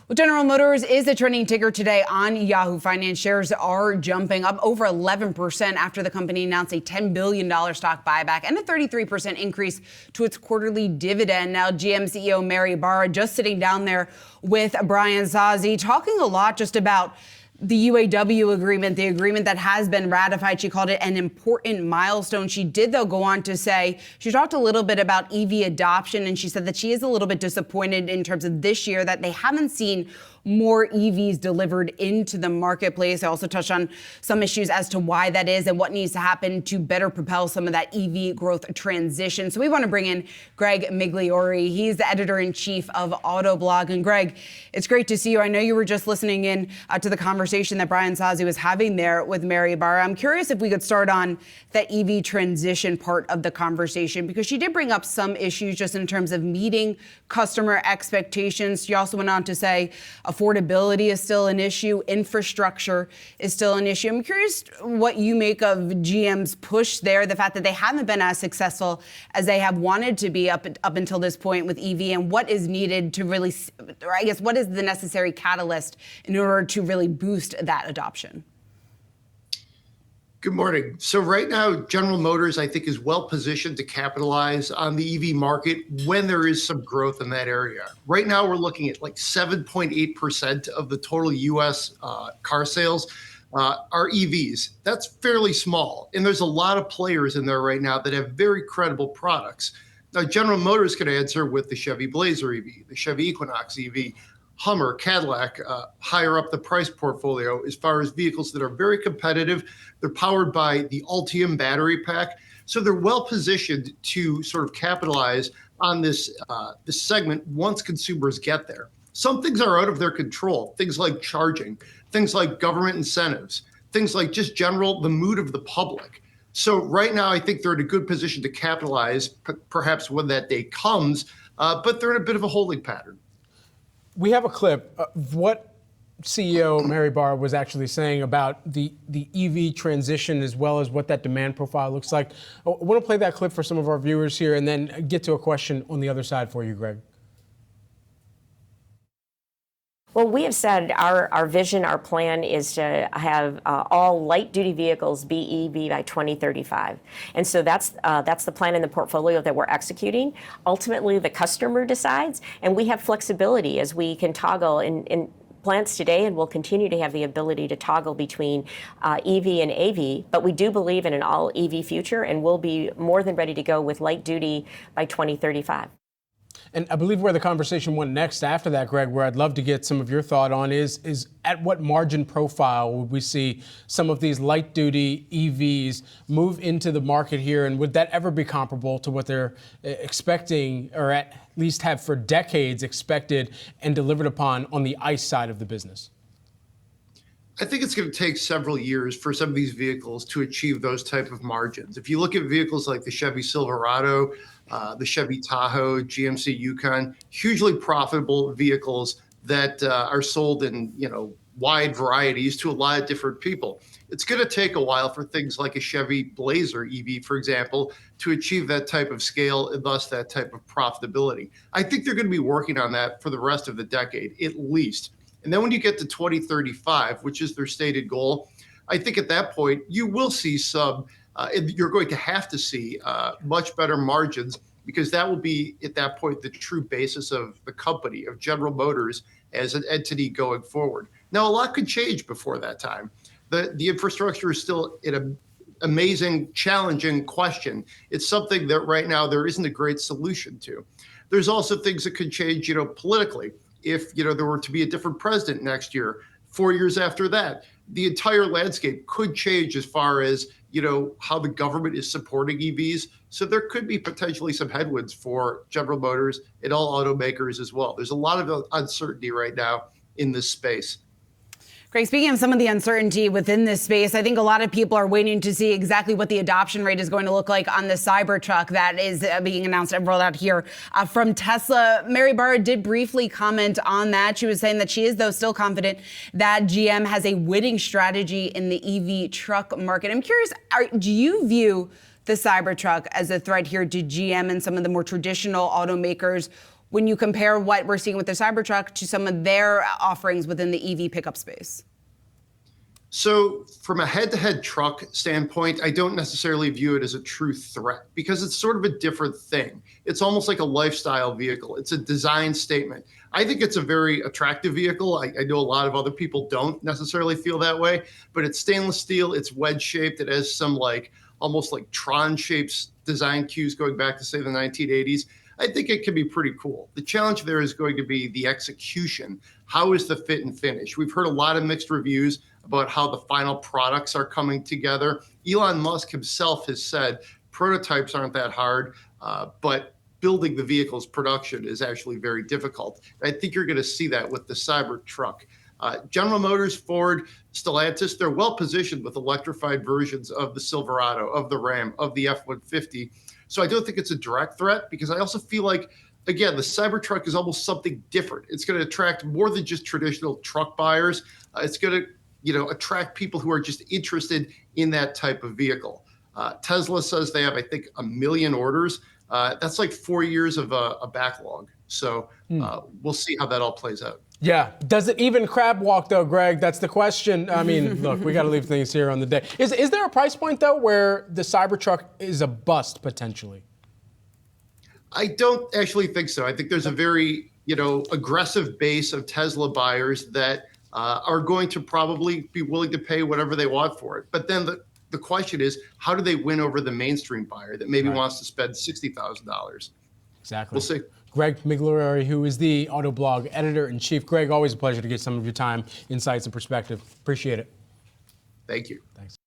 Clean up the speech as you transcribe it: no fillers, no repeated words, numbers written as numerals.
Well, General Motors is a trending ticker today on Yahoo Finance. Shares are jumping up over 11% after the company announced a $10 billion stock buyback and a 33% increase to its quarterly dividend. Now, GM CEO Mary Barra just sitting down there with Brian Sozzi, talking a lot just about the UAW agreement, the agreement that has been ratified. She called it an important milestone. She did, though, go on to say, she talked a little bit about EV adoption, and she said that she is a little bit disappointed in terms of this year that they haven't seen more EVs delivered into the marketplace. I also touched on some issues as to why that is and what needs to happen to better propel some of that EV growth transition. So we want to bring in Greg Migliore. He's the editor-in-chief of Autoblog. And Greg, it's great to see you. I know you were just listening in to the conversation that Brian Sozzi was having there with Mary Barra. I'm curious if we could start on that EV transition part of the conversation, because she did bring up some issues just in terms of meeting customer expectations. She also went on to say affordability is still an issue. Infrastructure is still an issue. I'm curious what you make of GM's push there, the fact that they haven't been as successful as they have wanted to be up until this point with EV, and what is needed to really, or I guess what is the necessary catalyst in order to really boost that adoption? Good morning. So right now, General Motors, I think, is well positioned to capitalize on the EV market when there is some growth in that area. Right now, we're looking at like 7.8% of the total U.S. Car sales are EVs. That's fairly small. And there's a lot of players in there right now that have very credible products. Now, General Motors can answer with the Chevy Blazer EV, the Chevy Equinox EV, Hummer, Cadillac, higher up the price portfolio as far as vehicles that are very competitive. They're powered by the Ultium battery pack. So they're well positioned to sort of capitalize on this segment once consumers get there. Some things are out of their control, things like charging, things like government incentives, things like just general, the mood of the public. So right now, I think they're in a good position to capitalize, perhaps when that day comes, but they're in a bit of a holding pattern. We have a clip of what CEO Mary Barra was actually saying about the EV transition, as well as what that demand profile looks like. I want to play that clip for some of our viewers here and then get to a question on the other side for you, Greg. Well, we have said our vision, our plan is to have all light-duty vehicles be EV by 2035. And so that's the plan in the portfolio that we're executing. Ultimately, the customer decides, and we have flexibility as we can toggle in plants today, and we'll continue to have the ability to toggle between EV and AV. But we do believe in an all-EV future, and we'll be more than ready to go with light-duty by 2035. And I believe where the conversation went next after that, Greg, where I'd love to get some of your thought on is at what margin profile would we see some of these light-duty EVs move into the market here, and would that ever be comparable to what they're expecting, or at least have for decades expected and delivered upon on the ICE side of the business? I think it's going to take several years for some of these vehicles to achieve those type of margins. If you look at vehicles like the Chevy Silverado, the Chevy Tahoe, GMC Yukon, hugely profitable vehicles that are sold in wide varieties to a lot of different people. It's going to take a while for things like a Chevy Blazer EV, for example, to achieve that type of scale and thus that type of profitability. I think they're going to be working on that for the rest of the decade, at least. And then when you get to 2035, which is their stated goal, I think at that point, you will see you're going to have to see much better margins, because that will be, at that point, the true basis of the company, of General Motors as an entity going forward. Now, a lot could change before that time. The infrastructure is still an amazing, challenging question. It's something that right now there isn't a great solution to. There's also things that could change, politically. If there were to be a different president next year, 4 years after that, the entire landscape could change as far as how the government is supporting EVs. So there could be potentially some headwinds for General Motors and all automakers as well. There's a lot of uncertainty right now in this space. Greg, speaking of some of the uncertainty within this space, I think a lot of people are waiting to see exactly what the adoption rate is going to look like on the Cybertruck that is being announced and rolled out here from Tesla. Mary Barra did briefly comment on that. She was saying that she is, though, still confident that GM has a winning strategy in the EV truck market. I'm curious, do you view the Cybertruck as a threat here to GM and some of the more traditional automakers when you compare what we're seeing with the Cybertruck to some of their offerings within the EV pickup space? So from a head-to-head truck standpoint, I don't necessarily view it as a true threat because it's sort of a different thing. It's almost like a lifestyle vehicle. It's a design statement. I think it's a very attractive vehicle. I know a lot of other people don't necessarily feel that way, but it's stainless steel, it's wedge-shaped, it has some almost like Tron shapes design cues going back to, say, the 1980s. I think it can be pretty cool. The challenge there is going to be the execution. How is the fit and finish? We've heard a lot of mixed reviews about how the final products are coming together. Elon Musk himself has said prototypes aren't that hard, but building the vehicle's production is actually very difficult. I think you're going to see that with the Cybertruck. General Motors, Ford, Stellantis, they're well positioned with electrified versions of the Silverado, of the Ram, of the F-150. So I don't think it's a direct threat because I also feel like, again, the Cybertruck is almost something different. It's going to attract more than just traditional truck buyers. It's going to attract people who are just interested in that type of vehicle. Tesla says they have, I think, 1 million orders. That's like 4 years of a backlog. So we'll see how that all plays out. Yeah. Does it even crab walk, though, Greg? That's the question. I mean, look, we got to leave things here on the day. Is there a price point, though, where the Cybertruck is a bust, potentially? I don't actually think so. I think there's a very, aggressive base of Tesla buyers that are going to probably be willing to pay whatever they want for it. But then the question is, how do they win over the mainstream buyer that maybe wants to spend $60,000? Exactly. We'll see. Greg Migliore, who is the Autoblog Editor-In-Chief. Greg, always a pleasure to get some of your time, insights, and perspective. Appreciate it. Thank you. Thanks.